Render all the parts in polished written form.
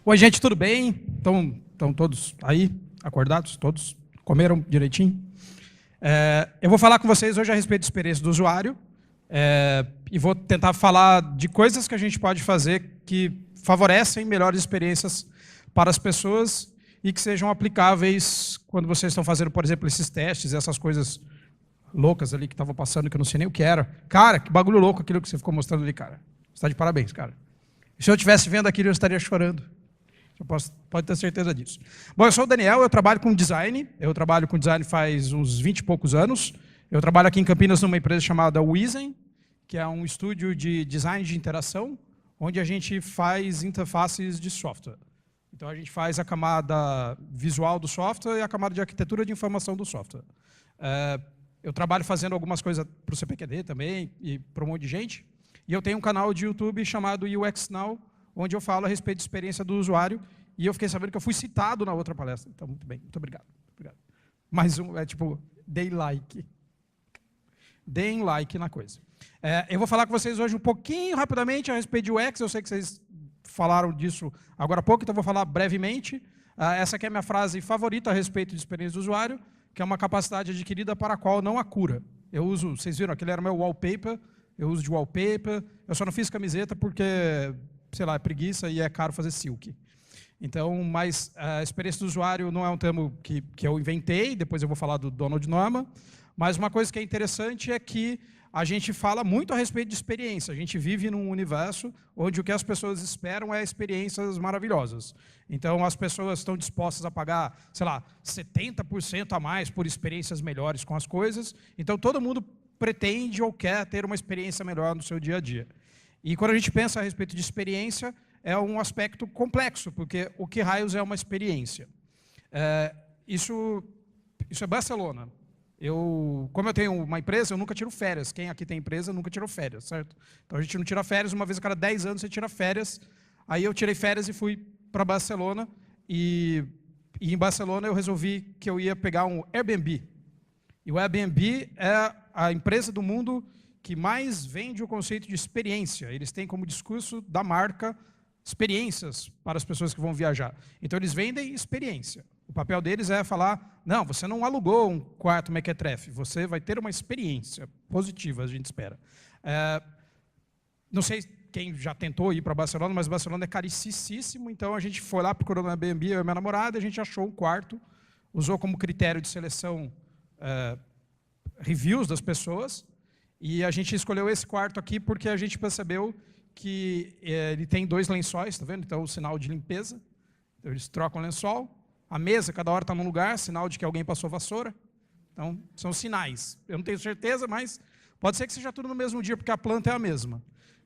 Oi, gente, tudo bem? Estão todos aí, acordados? Todos comeram direitinho? Eu vou falar com vocês hoje a respeito da experiência do usuário e vou tentar falar de coisas que a gente pode fazer que favorecem melhores experiências para as pessoas e que sejam aplicáveis quando vocês estão fazendo, por exemplo, esses testes, essas coisas loucas ali que estavam passando, que eu não sei nem o que era. Cara, que bagulho louco aquilo que você ficou mostrando ali, cara. Você está de parabéns, cara. Se eu estivesse vendo aquilo, eu estaria chorando. Pode ter certeza disso. Bom, eu sou o Daniel, eu trabalho com design. Eu trabalho com design faz uns 20 e poucos anos. Eu trabalho aqui em Campinas numa empresa chamada Wizen, que é um estúdio de design de interação, onde a gente faz interfaces de software. Então, a gente faz a camada visual do software e a camada de arquitetura de informação do software. Eu trabalho fazendo algumas coisas para o CPQD também e para um monte de gente. E eu tenho um canal de YouTube chamado UX Now, onde eu falo a respeito de experiência do usuário, e eu fiquei sabendo que eu fui citado na outra palestra. Então, muito bem, muito obrigado. Mais um, deem like. Deem like na coisa. Eu vou falar com vocês hoje um pouquinho, rapidamente, a respeito de UX. Eu sei que vocês falaram disso agora há pouco, então eu vou falar brevemente. Essa aqui é a minha frase favorita a respeito de experiência do usuário, que é uma capacidade adquirida para a qual não há cura. Eu uso, vocês viram, aquele era o meu wallpaper, eu uso de wallpaper, eu só não fiz camiseta porque, sei lá, é preguiça e é caro fazer silk. Então, mas a experiência do usuário não é um termo que eu inventei, depois eu vou falar do Donald Norman, mas uma coisa que é interessante é que a gente fala muito a respeito de experiência. A gente vive num universo onde o que as pessoas esperam é experiências maravilhosas. Então, as pessoas estão dispostas a pagar, sei lá, 70% a mais por experiências melhores com as coisas. Então, todo mundo pretende ou quer ter uma experiência melhor no seu dia a dia. E quando a gente pensa a respeito de experiência, é um aspecto complexo, porque o que raios é uma experiência? Isso é Barcelona. Como eu tenho uma empresa, eu nunca tiro férias. Quem aqui tem empresa nunca tirou férias, certo? Então a gente não tira férias, uma vez a cada 10 anos você tira férias. Aí eu tirei férias e fui para Barcelona, e em Barcelona eu resolvi que eu ia pegar um Airbnb. E o Airbnb é a empresa do mundo que mais vende o conceito de experiência. Eles têm como discurso da marca experiências para as pessoas que vão viajar. Então, eles vendem experiência. O papel deles é falar, não, você não alugou um quarto mequetrefe, você vai ter uma experiência positiva, a gente espera. Não sei quem já tentou ir para Barcelona, mas Barcelona é caricíssimo, então a gente foi lá procurando um Airbnb, eu e minha namorada, a gente achou um quarto, usou como critério de seleção reviews das pessoas, e a gente escolheu esse quarto aqui porque a gente percebeu que ele tem 2 lençóis, tá vendo? Então, o sinal de limpeza. Então, eles trocam o lençol. A mesa, cada hora está num lugar, sinal de que alguém passou vassoura. Então, são sinais. Eu não tenho certeza, mas pode ser que seja tudo no mesmo dia, porque a planta é a mesma.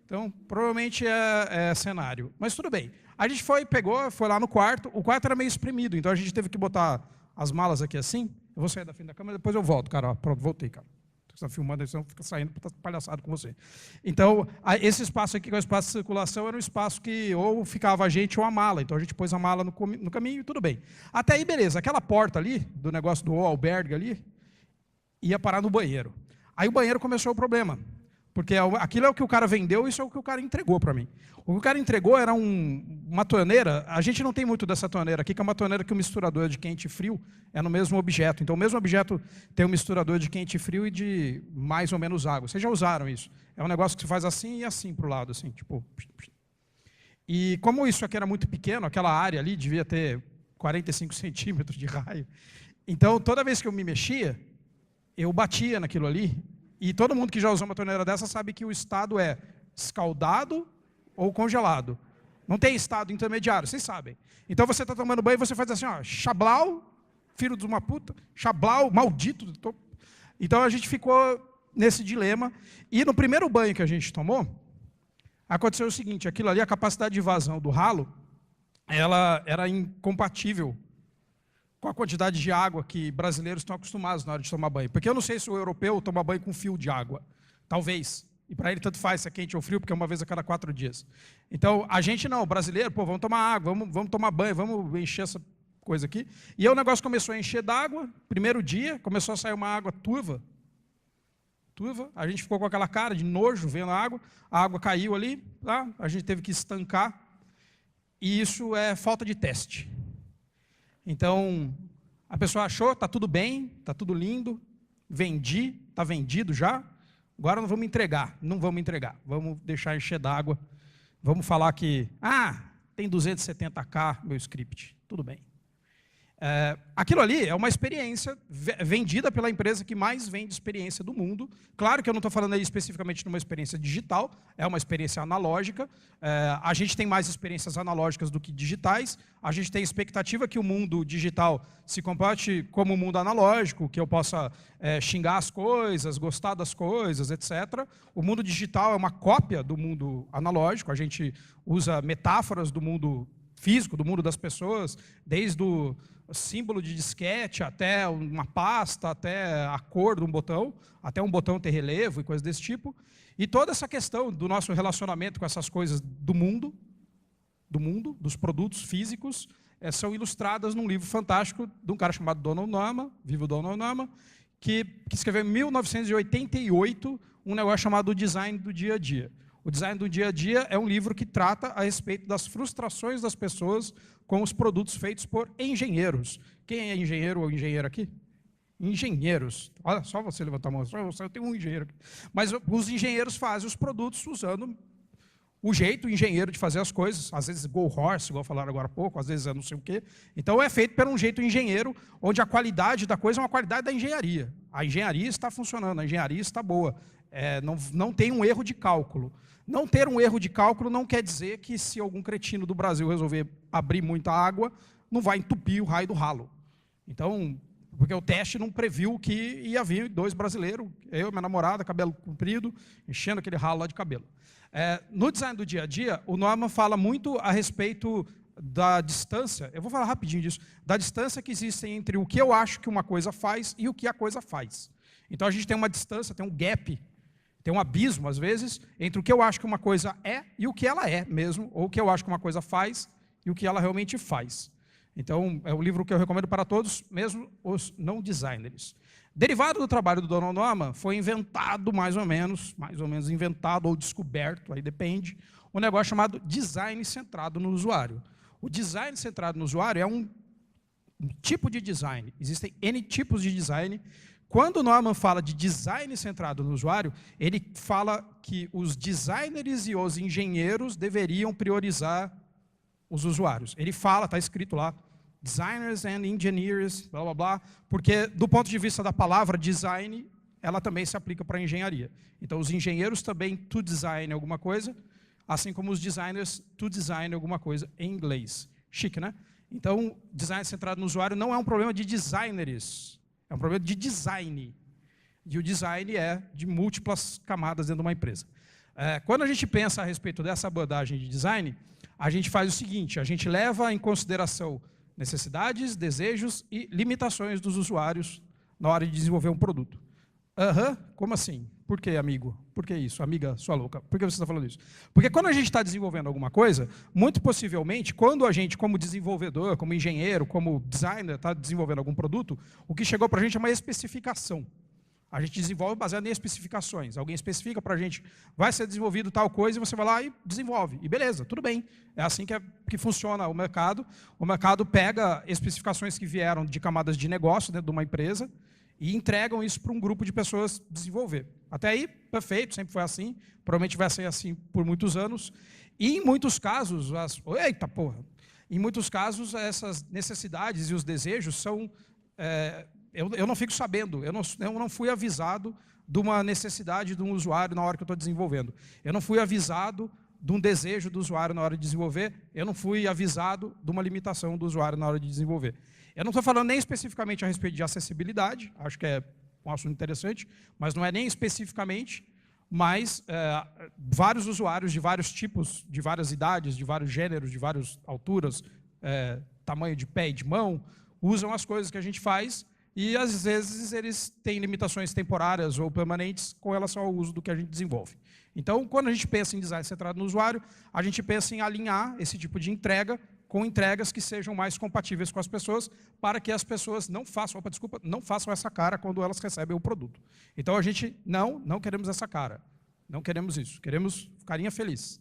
Então, provavelmente é cenário. Mas tudo bem. A gente pegou, foi lá no quarto. O quarto era meio espremido, então a gente teve que botar as malas aqui assim. Eu vou sair da frente da câmera, depois eu volto, cara. Pronto, voltei, cara. Você está filmando, senão fica saindo para estar palhaçado com você. Então, esse espaço aqui, que é o espaço de circulação, era um espaço que ou ficava a gente ou a mala. Então, a gente pôs a mala no caminho e tudo bem. Até aí, beleza. Aquela porta ali, do negócio do albergue ali, ia parar no banheiro. Aí o banheiro começou o problema. Porque aquilo é o que o cara vendeu, isso é o que o cara entregou para mim. O que o cara entregou era uma torneira. A gente não tem muito dessa torneira aqui, que é uma torneira que o misturador de quente e frio é no mesmo objeto. Então, o mesmo objeto tem um misturador de quente e frio e de mais ou menos água. Vocês já usaram isso? É um negócio que se faz assim e assim para o lado, assim, tipo. E como isso aqui era muito pequeno, aquela área ali devia ter 45 centímetros de raio. Então, toda vez que eu me mexia, eu batia naquilo ali. E todo mundo que já usou uma torneira dessa sabe que o estado é escaldado ou congelado. Não tem estado intermediário, vocês sabem. Então você está tomando banho e você faz assim, ó, chablau, filho de uma puta, chablau, maldito. Então a gente ficou nesse dilema. E no primeiro banho que a gente tomou, aconteceu o seguinte, aquilo ali, a capacidade de vazão do ralo, ela era incompatível com a quantidade de água que brasileiros estão acostumados na hora de tomar banho. Porque eu não sei se o europeu toma banho com fio de água. Talvez. E para ele tanto faz se é quente ou frio, porque é uma vez a cada 4 dias. Então, a gente não, o brasileiro, pô, vamos tomar água, vamos tomar banho, vamos encher essa coisa aqui. E aí o negócio começou a encher d'água, primeiro dia, começou a sair uma água turva. A gente ficou com aquela cara de nojo vendo a água caiu ali, tá? A gente teve que estancar. e isso é falta de teste. Então, a pessoa achou, está tudo bem, está tudo lindo, vendi, está vendido já, agora não vamos entregar, vamos deixar encher d'água, vamos falar que, tem 270K meu script, tudo bem. Aquilo ali é uma experiência vendida pela empresa que mais vende experiência do mundo. Claro que eu não estou falando aí especificamente de uma experiência digital, é uma experiência analógica. A gente tem mais experiências analógicas do que digitais. A gente tem expectativa que o mundo digital se comporte como o mundo analógico, que eu possa xingar as coisas, gostar das coisas, etc. O mundo digital é uma cópia do mundo analógico. A gente usa metáforas do mundo físico, do mundo das pessoas, desde o símbolo de disquete até uma pasta, até a cor de um botão, até um botão ter relevo e coisas desse tipo. E toda essa questão do nosso relacionamento com essas coisas do mundo, dos produtos físicos, são ilustradas num livro fantástico de um cara chamado Donald Norman, vivo Donald Norman, que escreveu em 1988 um negócio chamado O Design do Dia a Dia. O Design do Dia a Dia é um livro que trata a respeito das frustrações das pessoas com os produtos feitos por engenheiros. Quem é engenheiro ou engenheira aqui? Engenheiros. Olha, só você levantar a mão. Eu tenho um engenheiro aqui. Mas os engenheiros fazem os produtos usando o jeito engenheiro de fazer as coisas. Às vezes go horse, igual falaram agora há pouco, às vezes é não sei o quê. Então é feito por um jeito engenheiro, onde a qualidade da coisa é uma qualidade da engenharia. A engenharia está funcionando, a engenharia está boa. Não tem um erro de cálculo. Não ter um erro de cálculo não quer dizer que se algum cretino do Brasil resolver abrir muita água, não vai entupir o raio do ralo. Então, porque o teste não previu que ia vir 2 brasileiros, eu e minha namorada, cabelo comprido, enchendo aquele ralo lá de cabelo. No design do dia a dia, o Norman fala muito a respeito da distância, eu vou falar rapidinho disso, da distância que existe entre o que eu acho que uma coisa faz e o que a coisa faz. Então a gente tem uma distância, tem um gap, tem um abismo, às vezes, entre o que eu acho que uma coisa é e o que ela é mesmo, ou o que eu acho que uma coisa faz e o que ela realmente faz. Então, é um livro que eu recomendo para todos, mesmo os não designers. Derivado do trabalho do Donald Norman, foi inventado mais ou menos inventado ou descoberto, aí depende, um negócio chamado design centrado no usuário. O design centrado no usuário é um tipo de design. Existem N tipos de design. Quando o Norman fala de design centrado no usuário, ele fala que os designers e os engenheiros deveriam priorizar os usuários. Ele fala, está escrito lá, designers and engineers, blá, blá, blá, porque do ponto de vista da palavra design, ela também se aplica para a engenharia. Então, os engenheiros também to design alguma coisa, assim como os designers to design alguma coisa em inglês. Chique, né? Então, design centrado no usuário não é um problema de designers, é um problema de design. E o design é de múltiplas camadas dentro de uma empresa. Quando a gente pensa a respeito dessa abordagem de design, a gente faz o seguinte, a gente leva em consideração necessidades, desejos e limitações dos usuários na hora de desenvolver um produto. Como assim? Por que, amigo? Por que isso? Amiga, sua louca. Por que você está falando isso? Porque quando a gente está desenvolvendo alguma coisa, muito possivelmente, quando a gente, como desenvolvedor, como engenheiro, como designer, está desenvolvendo algum produto, o que chegou para a gente é uma especificação. A gente desenvolve baseado em especificações. Alguém especifica para a gente, vai ser desenvolvido tal coisa, e você vai lá e desenvolve. E beleza, tudo bem. É assim que funciona o mercado. O mercado pega especificações que vieram de camadas de negócio dentro de uma empresa e entregam isso para um grupo de pessoas desenvolver. Até aí, perfeito, sempre foi assim. Provavelmente vai ser assim por muitos anos. E em muitos casos, em muitos casos, essas necessidades e os desejos são... Eu não fico sabendo, eu não fui avisado de uma necessidade de um usuário na hora que eu estou desenvolvendo. Eu não fui avisado de um desejo do usuário na hora de desenvolver, eu não fui avisado de uma limitação do usuário na hora de desenvolver. Eu não estou falando nem especificamente a respeito de acessibilidade, acho que é um assunto interessante, mas não é nem especificamente, mas vários usuários de vários tipos, de várias idades, de vários gêneros, de várias alturas, tamanho de pé e de mão, usam as coisas que a gente faz e, às vezes, eles têm limitações temporárias ou permanentes com relação ao uso do que a gente desenvolve. Então, quando a gente pensa em design centrado no usuário, a gente pensa em alinhar esse tipo de entrega com entregas que sejam mais compatíveis com as pessoas, para que as pessoas não façam essa cara quando elas recebem o produto. Então, a gente não queremos essa cara. Não queremos isso. Queremos carinha feliz.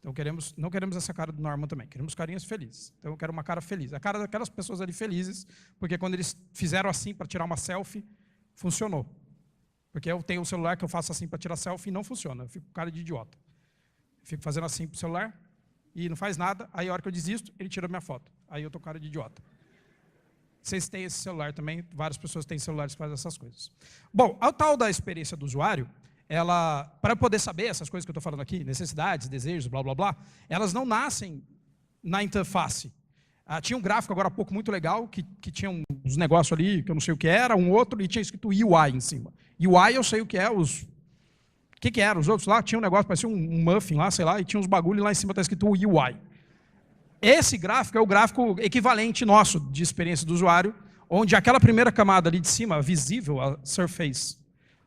Então, não queremos essa cara do Norman também, queremos carinhas felizes. Então, eu quero uma cara feliz. A cara daquelas pessoas ali felizes, porque quando eles fizeram assim para tirar uma selfie, funcionou. Porque eu tenho um celular que eu faço assim para tirar selfie e não funciona. Eu fico com cara de idiota. Eu fico fazendo assim para o celular e não faz nada. Aí, a hora que eu desisto, ele tira a minha foto. Aí, eu estou com cara de idiota. Vocês têm esse celular também, várias pessoas têm celulares que fazem essas coisas. Bom, a tal da experiência do usuário, para poder saber essas coisas que eu estou falando aqui, necessidades, desejos, blá, blá, blá, elas não nascem na interface. Tinha um gráfico agora há pouco muito legal, que tinha uns negócios ali, que eu não sei o que era, um outro, e tinha escrito UI em cima. UI eu sei o que é, o que era? Os outros lá tinha um negócio, parecia um muffin lá, sei lá, e tinha uns bagulho lá em cima está escrito UI. Esse gráfico é o gráfico equivalente nosso de experiência do usuário, onde aquela primeira camada ali de cima, visível, a surface,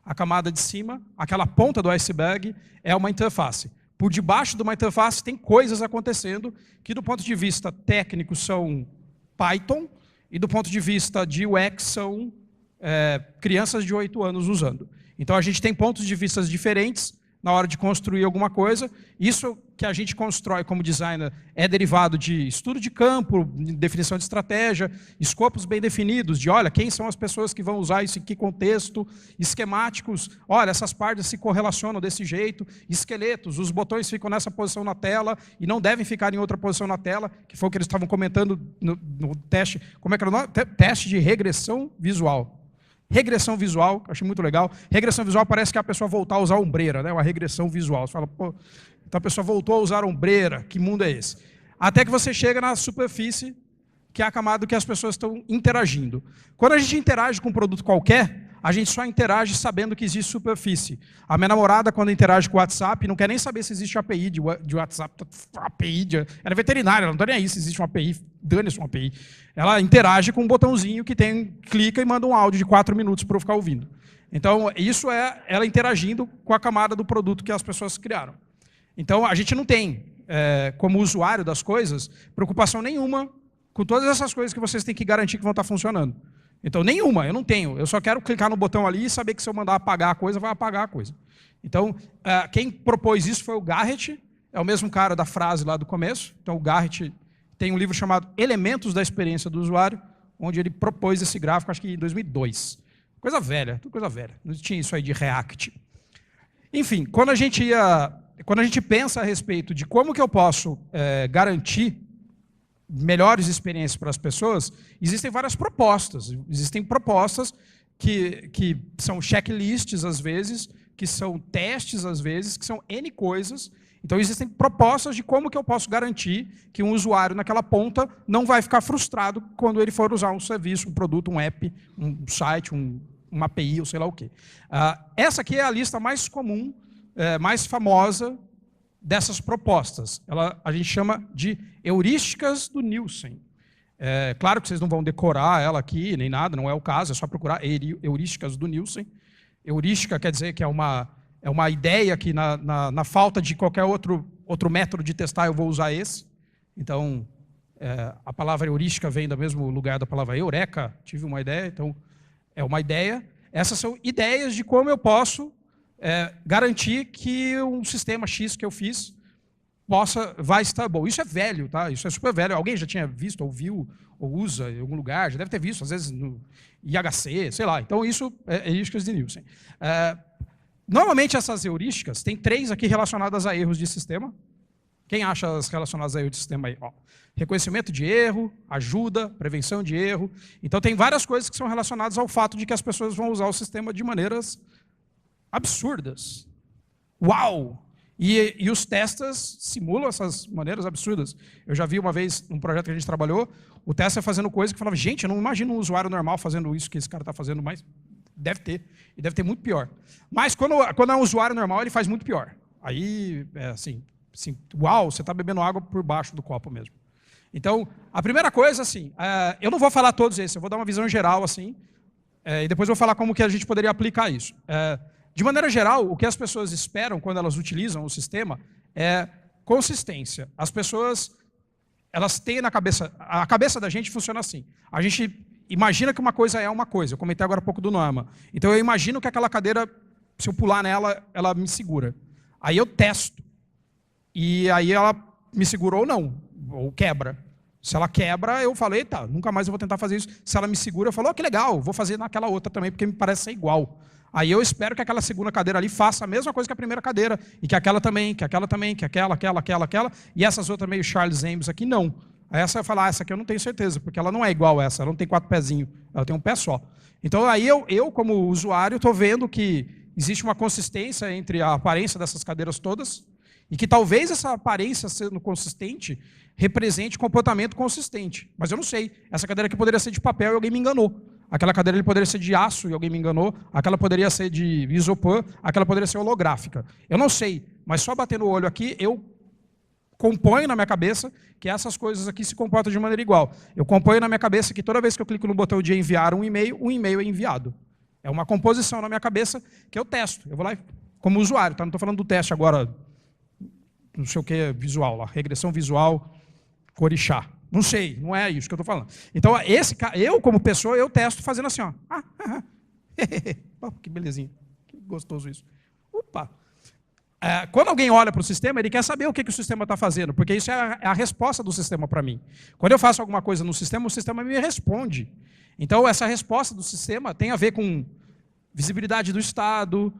a camada de cima, aquela ponta do iceberg, é uma interface. Por debaixo de uma interface tem coisas acontecendo que, do ponto de vista técnico, são Python, e do ponto de vista de UX, são crianças de 8 anos usando. Então, a gente tem pontos de vista diferentes na hora de construir alguma coisa. Isso que a gente constrói como designer é derivado de estudo de campo, definição de estratégia, escopos bem definidos, de, olha, quem são as pessoas que vão usar isso em que contexto, esquemáticos, olha, essas partes se correlacionam desse jeito, esqueletos, os botões ficam nessa posição na tela e não devem ficar em outra posição na tela, que foi o que eles estavam comentando no teste, como é que era o nome? Teste de regressão visual. Regressão visual, achei muito legal. Regressão visual parece que a pessoa voltar a usar ombreira, né? Uma regressão visual. Você fala, pô, então a pessoa voltou a usar ombreira, que mundo é esse? Até que você chega na superfície, que é a camada que as pessoas estão interagindo. Quando a gente interage com um produto qualquer, a gente só interage sabendo que existe superfície. A minha namorada, quando interage com o WhatsApp, não quer nem saber se existe API de WhatsApp. Ela é veterinária, ela não está nem aí se existe uma API, dane-se uma API. Ela interage com um botãozinho que clica e manda um áudio de 4 minutos para eu ficar ouvindo. Então, isso é ela interagindo com a camada do produto que as pessoas criaram. Então, a gente não tem, como usuário das coisas, preocupação nenhuma com todas essas coisas que vocês têm que garantir que vão estar funcionando. Então, nenhuma, eu não tenho. Eu só quero clicar no botão ali e saber que se eu mandar apagar a coisa, vai apagar a coisa. Então, quem propôs isso foi o Garrett, é o mesmo cara da frase lá do começo. Então, o Garrett tem um livro chamado Elementos da Experiência do Usuário, onde ele propôs esse gráfico, acho que em 2002. Coisa velha, tudo coisa velha. Não tinha isso aí de React. Enfim, quando a gente pensa a respeito de como que eu posso garantir melhores experiências para as pessoas, existem várias propostas. Existem propostas que são checklists, às vezes, que são testes, às vezes, que são N coisas. Então, existem propostas de como que eu posso garantir que um usuário naquela ponta não vai ficar frustrado quando ele for usar um serviço, um produto, um app, um site, uma API, ou sei lá o quê. Essa aqui é a lista mais comum, mais famosa dessas propostas. A gente chama de heurísticas do Nielsen. Claro que vocês não vão decorar ela aqui, nem nada, não é o caso, é só procurar heurísticas do Nielsen. Heurística quer dizer que é uma ideia que, na falta de qualquer outro método de testar, eu vou usar esse. Então, a palavra heurística vem do mesmo lugar da palavra eureka, tive uma ideia, então é uma ideia. Essas são ideias de como eu posso garantir que um sistema X que eu fiz vai estar bom. Isso é velho, tá? Isso é super velho. Alguém já tinha visto, ou viu, ou usa em algum lugar, já deve ter visto, às vezes no IHC, sei lá. Então, isso é heurísticas de Nielsen. Normalmente, essas heurísticas, tem 3 aqui relacionadas a erros de sistema. Quem acha as relacionadas a erros de sistema aí? Ó, reconhecimento de erro, ajuda, prevenção de erro. Então, tem várias coisas que são relacionadas ao fato de que as pessoas vão usar o sistema de maneiras absurdas. Uau! E os testas simulam essas maneiras absurdas. Eu já vi uma vez, num projeto que a gente trabalhou, o tester fazendo coisa que falava, gente, eu não imagino um usuário normal fazendo isso que esse cara está fazendo, mas deve ter. E deve ter muito pior. Mas quando é um usuário normal, ele faz muito pior. Aí, assim, uau, você está bebendo água por baixo do copo mesmo. Então, a primeira coisa, assim, eu não vou falar todos esses, eu vou dar uma visão geral, assim, e depois eu vou falar como que a gente poderia aplicar isso. De maneira geral, o que as pessoas esperam quando elas utilizam o sistema é consistência. As pessoas, elas têm na cabeça, a cabeça da gente funciona assim. A gente imagina que uma coisa é uma coisa. Eu comentei agora há pouco do Norma. Então eu imagino que aquela cadeira, se eu pular nela, ela me segura. Aí eu testo. e aí ela me segura ou não, ou quebra. Se ela quebra, eu falo, eita, nunca mais eu vou tentar fazer isso. Se ela me segura, eu falo, oh, que legal, vou fazer naquela outra também, porque me parece ser igual. Aí eu espero que aquela segunda cadeira ali faça a mesma coisa que a primeira cadeira, e que aquela também, que aquela também, que aquela, e essas outras meio Charles Ames aqui, não. Aí essa eu falo, essa aqui eu não tenho certeza, porque ela não é igual a essa, ela não tem 4 pezinhos, ela tem um pé só. Então aí eu como usuário, estou vendo que existe uma consistência entre a aparência dessas cadeiras todas, e que talvez essa aparência sendo consistente represente comportamento consistente. Mas eu não sei. Essa cadeira aqui poderia ser de papel e alguém me enganou. Aquela cadeira ali poderia ser de aço e alguém me enganou. Aquela poderia ser de isopor. Aquela poderia ser holográfica. Eu não sei. Mas só batendo o olho aqui, eu componho na minha cabeça que essas coisas aqui se comportam de maneira igual. Eu componho na minha cabeça que toda vez que eu clico no botão de enviar um e-mail é enviado. É uma composição na minha cabeça que eu testo. Eu vou lá como usuário, tá? Não estou falando do teste agora, não sei o que, visual lá, regressão visual, Corixá. Não sei, não é isso que eu estou falando. Então, eu como pessoa, eu testo fazendo assim, ó. Que belezinha, que gostoso isso. Opa! Quando alguém olha para o sistema, ele quer saber o que o sistema está fazendo, porque isso é a resposta do sistema para mim. Quando eu faço alguma coisa no sistema, o sistema me responde. Então, essa resposta do sistema tem a ver com visibilidade do estado,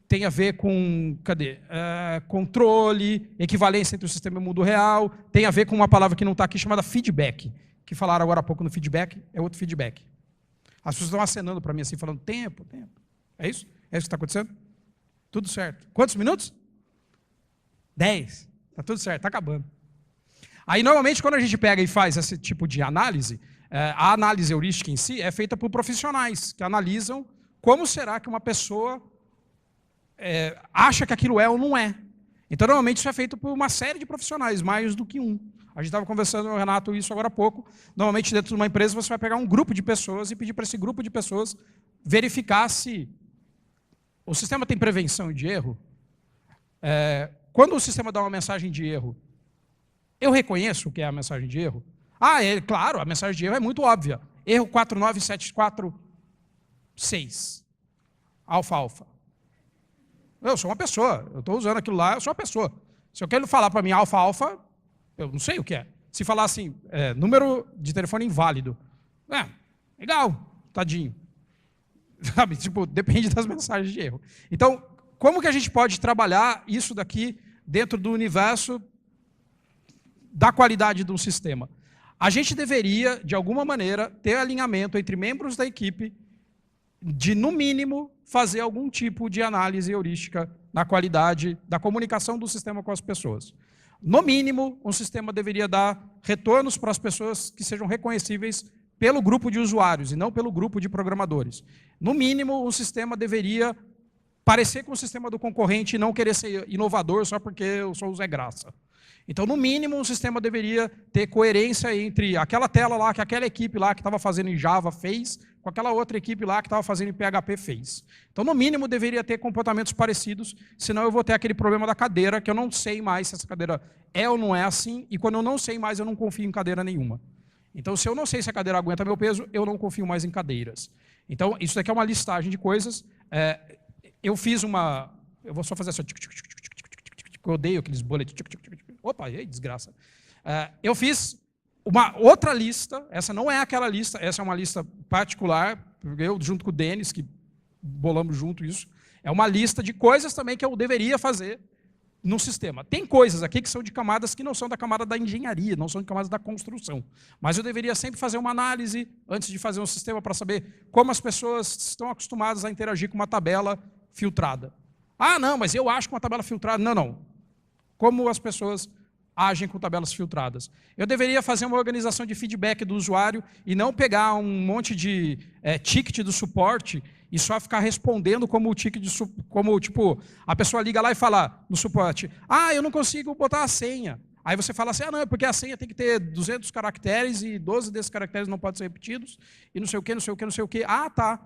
tem a ver com controle, equivalência entre o sistema e o mundo real, tem a ver com uma palavra que não está aqui chamada feedback, que falaram agora há pouco no feedback, é outro feedback. As pessoas estão acenando para mim assim, falando tempo. É isso? É isso que está acontecendo? Tudo certo. Quantos minutos? 10. Está tudo certo, está acabando. Aí, normalmente, quando a gente pega e faz esse tipo de análise, a análise heurística em si é feita por profissionais que analisam como será que uma pessoa acha que aquilo é ou não é. Então, normalmente, isso é feito por uma série de profissionais, mais do que um. A gente estava conversando com o Renato isso agora há pouco. Normalmente, dentro de uma empresa, você vai pegar um grupo de pessoas e pedir para esse grupo de pessoas verificar se o sistema tem prevenção de erro. Quando o sistema dá uma mensagem de erro, eu reconheço o que é a mensagem de erro? Claro, a mensagem de erro é muito óbvia. Erro 49746. Alfa. Eu sou uma pessoa, eu estou usando aquilo lá, eu sou uma pessoa. Se eu quero falar para mim alfa, eu não sei o que é. Se falar assim, número de telefone inválido, legal, tadinho. Sabe, tipo, depende das mensagens de erro. Então, como que a gente pode trabalhar isso daqui dentro do universo da qualidade do sistema? A gente deveria, de alguma maneira, ter alinhamento entre membros da equipe de, no mínimo, fazer algum tipo de análise heurística na qualidade da comunicação do sistema com as pessoas. No mínimo, um sistema deveria dar retornos para as pessoas que sejam reconhecíveis pelo grupo de usuários e não pelo grupo de programadores. No mínimo, um sistema deveria parecer com o sistema do concorrente e não querer ser inovador só porque eu sou o Zé Graça. Então, no mínimo, um sistema deveria ter coerência entre aquela tela lá, que aquela equipe lá que estava fazendo em Java fez, com aquela outra equipe lá que estava fazendo em PHP fez. Então, no mínimo, deveria ter comportamentos parecidos, senão eu vou ter aquele problema da cadeira, que eu não sei mais se essa cadeira é ou não é assim, e quando eu não sei mais, eu não confio em cadeira nenhuma. Então, se eu não sei se a cadeira aguenta meu peso, eu não confio mais em cadeiras. Então, isso daqui é uma listagem de coisas. Eu fiz uma... Eu vou só fazer assim... Eu odeio aqueles bullet. Opa, aí, desgraça. Eu fiz uma outra lista. Essa não é aquela lista. Essa é uma lista particular. Eu, junto com o Denis, que bolamos junto isso. É uma lista de coisas também que eu deveria fazer no sistema. Tem coisas aqui que são de camadas que não são da camada da engenharia, não são de camadas da construção. Mas eu deveria sempre fazer uma análise antes de fazer um sistema para saber como as pessoas estão acostumadas a interagir com uma tabela filtrada. Não, mas eu acho que uma tabela filtrada... Não. Como as pessoas agem com tabelas filtradas. Eu deveria fazer uma organização de feedback do usuário e não pegar um monte de ticket do suporte e só ficar respondendo como o ticket de como tipo a pessoa liga lá e fala no suporte: eu não consigo botar a senha. Aí você fala assim: não, é porque a senha tem que ter 200 caracteres e 12 desses caracteres não podem ser repetidos e não sei o que, não sei o que, não sei o que. Tá.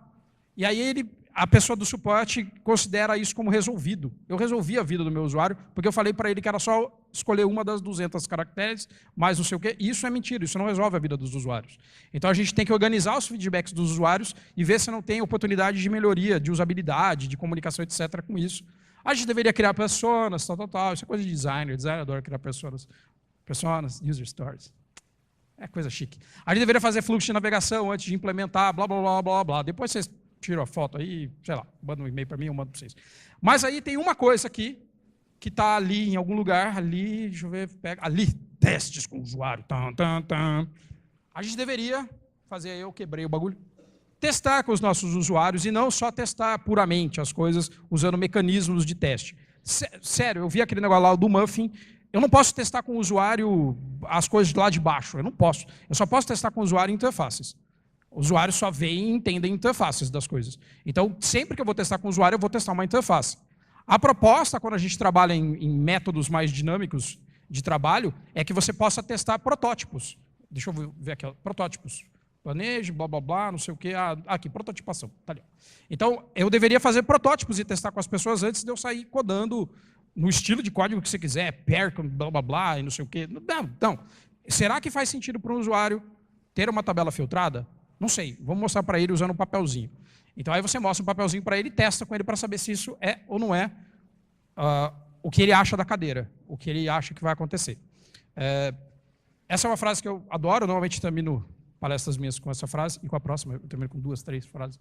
E aí a pessoa do suporte considera isso como resolvido. Eu resolvi a vida do meu usuário, porque eu falei para ele que era só escolher uma das 200 caracteres, mais não sei o quê. Isso é mentira, isso não resolve a vida dos usuários. Então, a gente tem que organizar os feedbacks dos usuários e ver se não tem oportunidade de melhoria, de usabilidade, de comunicação, etc. com isso. A gente deveria criar personas, tal. Isso é coisa de designer. Designer adora criar personas. Personas, user stories. É coisa chique. A gente deveria fazer fluxo de navegação antes de implementar, blá, blá, blá, blá, blá. Depois vocês tiram a foto aí, sei lá, mandam um e-mail para mim, eu mando para vocês. Mas aí tem uma coisa aqui, que está ali em algum lugar, ali, deixa eu ver, pega, ali, testes com o usuário. A gente deveria fazer, eu quebrei o bagulho, testar com os nossos usuários e não só testar puramente as coisas usando mecanismos de teste. Sério, eu vi aquele negócio lá do Muffin, eu não posso testar com o usuário as coisas lá de baixo, eu não posso. Eu só posso testar com o usuário interfaces. O usuário só vê e entende interfaces das coisas. Então, sempre que eu vou testar com o usuário, eu vou testar uma interface. A proposta, quando a gente trabalha em métodos mais dinâmicos de trabalho, é que você possa testar protótipos. Deixa eu ver aqui, protótipos. Planeje, blá, blá, blá, não sei o quê. Aqui, prototipação. Tá ali. Então, eu deveria fazer protótipos e testar com as pessoas antes de eu sair codando no estilo de código que você quiser, Percam, blá, blá, blá, e não sei o quê. Não. Será que faz sentido para um usuário ter uma tabela filtrada? Não sei. Vamos mostrar para ele usando um papelzinho. Então, aí você mostra um papelzinho para ele e testa com ele para saber se isso é ou não é o que ele acha da cadeira, o que ele acha que vai acontecer. Essa é uma frase que eu adoro, eu normalmente termino palestras minhas com essa frase, e com a próxima eu termino com 2, 3 frases.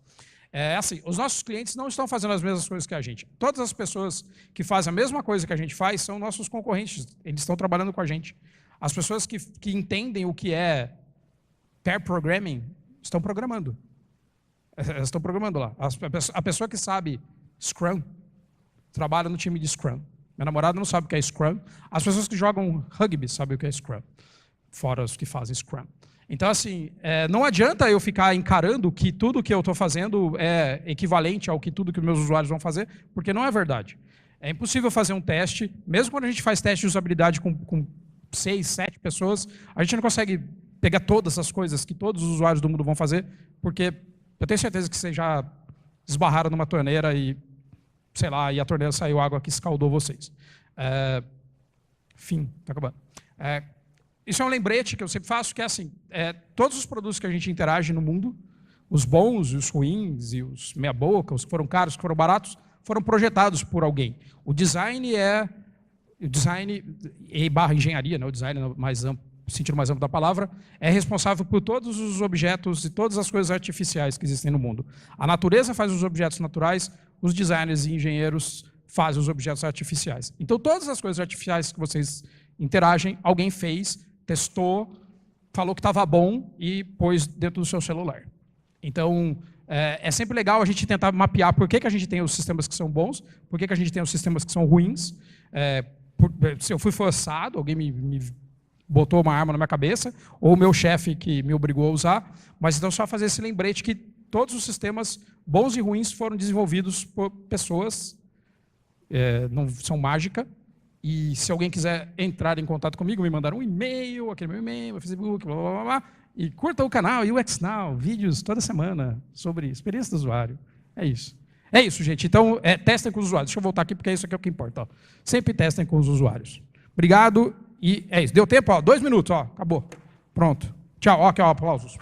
É assim, os nossos clientes não estão fazendo as mesmas coisas que a gente. Todas as pessoas que fazem a mesma coisa que a gente faz são nossos concorrentes, eles estão trabalhando com a gente. As pessoas que entendem o que é pair programming estão programando. Elas estão programando lá. A pessoa que sabe Scrum, trabalha no time de Scrum. Minha namorada não sabe o que é Scrum. As pessoas que jogam rugby sabem o que é Scrum, fora os que fazem Scrum. Então, assim, não adianta eu ficar encarando que tudo que eu estou fazendo é equivalente ao que tudo que meus usuários vão fazer, porque não é verdade. É impossível fazer um teste, mesmo quando a gente faz teste de usabilidade com 6, 7 pessoas, a gente não consegue pegar todas as coisas que todos os usuários do mundo vão fazer, porque eu tenho certeza que vocês já esbarraram numa torneira e, sei lá, e a torneira saiu água que escaldou vocês. Fim, está acabando. Isso é um lembrete que eu sempre faço, que é assim, todos os produtos que a gente interage no mundo, os bons, os ruins, e os meia-boca, os que foram caros, os que foram baratos, foram projetados por alguém. O design barra engenharia, né, o design mais amplo, sentido mais amplo da palavra, é responsável por todos os objetos e todas as coisas artificiais que existem no mundo. A natureza faz os objetos naturais, os designers e engenheiros fazem os objetos artificiais. Então, todas as coisas artificiais que vocês interagem, alguém fez, testou, falou que estava bom e pôs dentro do seu celular. Então, é sempre legal a gente tentar mapear por que a gente tem os sistemas que são bons, por que a gente tem os sistemas que são ruins. Se eu fui forçado, alguém me botou uma arma na minha cabeça, ou o meu chefe que me obrigou a usar, mas então só fazer esse lembrete que todos os sistemas bons e ruins foram desenvolvidos por pessoas, não são mágica, e se alguém quiser entrar em contato comigo, me mandar um e-mail, aquele meu e-mail, meu Facebook, blá, blá, blá, blá, e curta o canal UX Now, vídeos toda semana sobre experiência do usuário. É isso. É isso, gente. Então, testem com os usuários. Deixa eu voltar aqui, porque isso aqui é o que importa. Ó. Sempre testem com os usuários. Obrigado. E é isso. Deu tempo? Ó, 2 minutos. Ó, acabou. Pronto. Tchau. Ó, aqui, ó, aplausos.